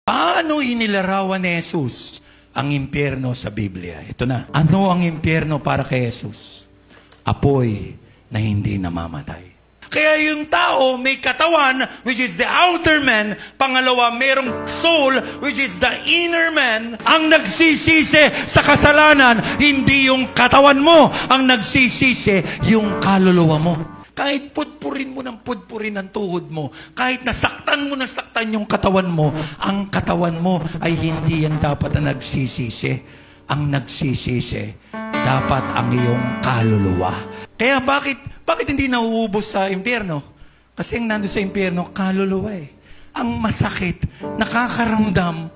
Paano inilarawan ni Jesus ang impyerno sa Biblia? Ito na. Ano ang impyerno para kay Jesus? Apoy na hindi namamatay. Kaya yung tao may katawan, which is the outer man. Pangalawa, mayroong soul, which is the inner man. Ang nagsisisi sa kasalanan, hindi yung katawan mo. Ang nagsisisi, yung kaluluwa mo. Kahit pudpurin mo ng pudpurin ang tuhod mo, kahit nasaktan mo yung katawan mo, ang katawan mo ay hindi yan dapat na nagsisisi. Ang nagsisisi, dapat ang iyong kaluluwa. Kaya bakit hindi nauubos sa impyerno? Kasi ang nandun sa impyerno, kaluluwa eh. Ang masakit, nakakaramdam,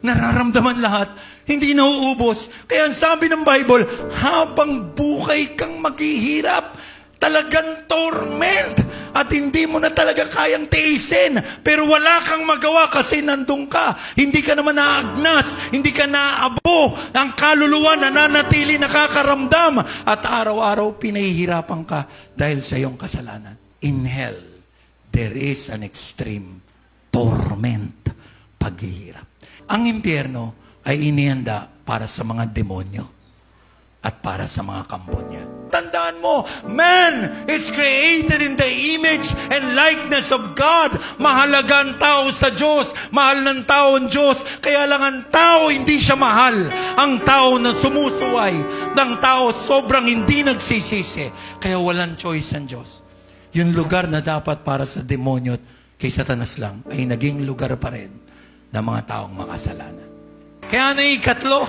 nararamdaman lahat, hindi nauubos. Kaya ang sabi ng Bible, habang buhay kang maghihirap, talagang torment. At hindi mo na talaga kayang tiisin. Pero wala kang magawa kasi nandun ka. Hindi ka naman naagnas. Hindi ka naabo. Ang kaluluwa nananatili nakakaramdam. At araw-araw pinahihirapan ka dahil sa iyong kasalanan. In hell, there is an extreme torment. Paghihirap. Ang impyerno ay inihanda para sa mga demonyo at para sa mga kampo niya. Tandaan mo, man is created in the image and likeness of God. Mahalaga ang tao sa Diyos. Mahal ng tao ang Diyos. Kaya lang ang tao hindi siya mahal. Ang tao na sumusuway. Ang tao sobrang hindi nagsisisi. Kaya walang choice ang Diyos. Yung lugar na dapat para sa demonyo kay Satanas lang ay naging lugar pa rin ng mga taong makasalanan. Kaya na ikatlo,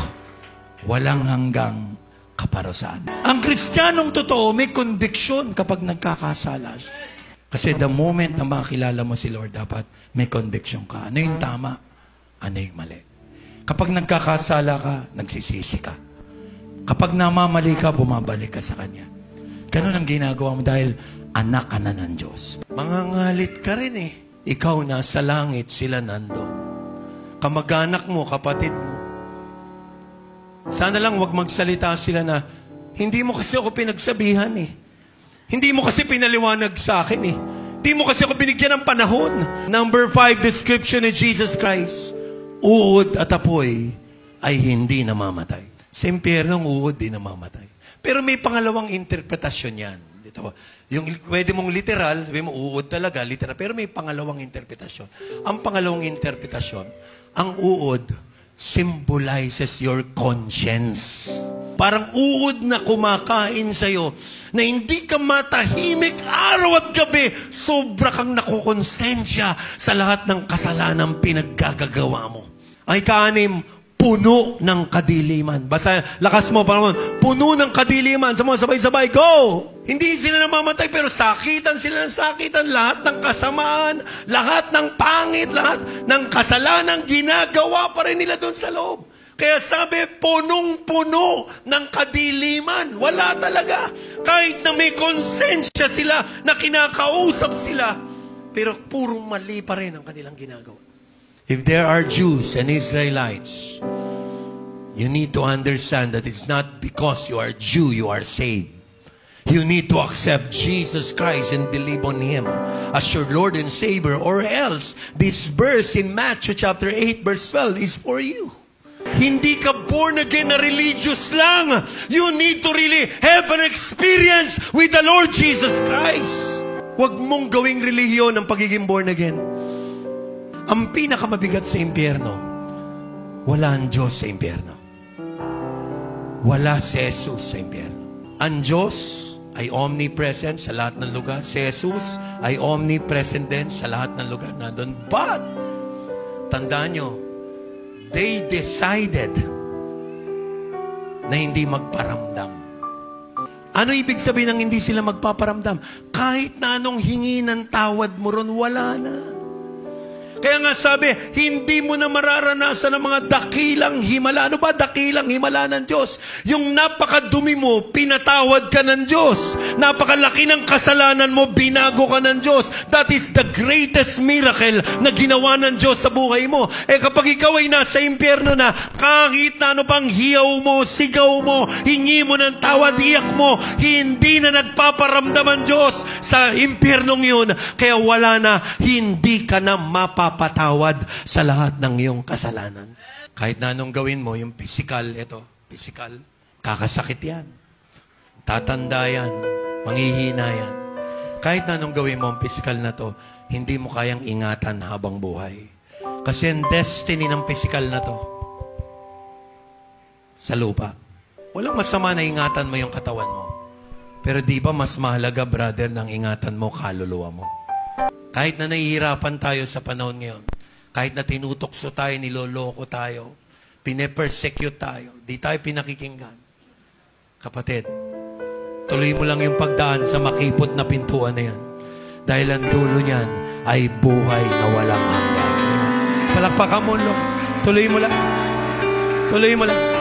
walang hanggang kaparusahan. Ang Kristiyanong totoo may conviction kapag nagkakasala siya. Kasi the moment na makakilala mo si Lord, dapat may conviction ka. Ano yung tama? Ano yung mali? Kapag nagkakasala ka, nagsisisi ka. Kapag namamali ka, bumabalik ka sa Kanya. Ganun ang ginagawa mo dahil anak ka na ng Diyos. Mangangalit ka rin eh. Ikaw nasa langit, sila nandun. Kamag-anak mo, kapatid mo. Sana lang wag magsalita sila na, hindi mo kasi ako pinagsabihan eh. Hindi mo kasi pinaliwanag sa akin eh. Hindi mo kasi ako binigyan ng panahon. Number 5, description ni Jesus Christ. Uod at apoy ay hindi namamatay. Sa impyerno, uod di namamatay. Pero may pangalawang interpretasyon yan. Ito, yung pwede mong literal, sabi mo, uod talaga, literal. Pero may pangalawang interpretasyon. Ang pangalawang interpretasyon, ang uod symbolizes your conscience. Parang uod na kumakain sa'yo, na hindi ka matahimik araw at gabi, sobra kang nakukonsensya sa lahat ng kasalanang pinaggagawa mo. Ay kaanim, puno ng kadiliman. Basta, lakas mo, parang puno ng kadiliman. Sabay-sabay, go! Hindi sila namamatay, pero sakitan sila ng sakitan. Lahat ng kasamaan, lahat ng pangit, lahat ng kasalanang ginagawa pa rin nila doon sa loob. Kaya sabi, punong-puno ng kadiliman. Wala talaga. Kahit na may konsensya sila, na kinakausap sila, pero puro mali pa rin ang kanilang ginagawa. If there are Jews and Israelites, you need to understand that it's not because you are Jew, you are saved. You need to accept Jesus Christ and believe on Him as your Lord and Savior, or else this verse in Matthew chapter 8 verse 12 is for you. Hindi ka born again na religious lang. You need to really have an experience with the Lord Jesus Christ. Huwag mong gawing relihiyon ang pagiging born again. Ang pinakamabigat sa impyerno, wala ang Diyos sa impyerno. Wala si Jesus sa impyerno. Ang Diyos ay omnipresent sa lahat ng lugar. Si Jesus ay omnipresent din sa lahat ng lugar na doon. But, tandaan nyo, they decided na hindi magparamdam. Ano ibig sabihin ng hindi sila magpaparamdam? Kahit na anong hingi ng tawad mo ron, wala na. Kaya nga sabi, hindi mo na mararanasan ng mga dakilang himala. Ano ba dakilang himala ng Diyos? Yung napakadumi mo, pinatawad ka ng Diyos. Napakalaki ng kasalanan mo, binago ka ng Diyos. That is the greatest miracle na ginawa ng Diyos sa buhay mo. Eh kapag ikaw ay nasa impyerno na, kahit na ano pang hiyaw mo, sigaw mo, hingi mo ng tawad, iyak mo, hindi na nagpaparamdam ang Diyos sa impyernong yun. Kaya wala na, hindi ka na mapaparamdam. magpapatawad sa lahat ng iyong kasalanan. Kahit na anong gawin mo, yung physical, kakasakit yan. Tatanda yan. Manghihina yan. Kahit na anong gawin mo, ang physical na to, hindi mo kayang ingatan habang buhay. Kasi ang destiny ng physical na to, sa lupa. Walang masama na ingatan mo yung katawan mo. Pero di ba mas mahalaga, brother, ng ingatan mo kaluluwa mo? Kahit na nahihirapan tayo sa panahon ngayon, kahit na tinutokso tayo, niloloko tayo, pinepersecute tayo, di tayo pinakikinggan. Kapatid, tuloy mo lang yung pagdaan sa makipot na pintuan na yan. Dahil ang dulo niyan ay buhay na walang hanggan. Palakpakan mo, Lord. Tuloy mo lang. Tuloy mo lang.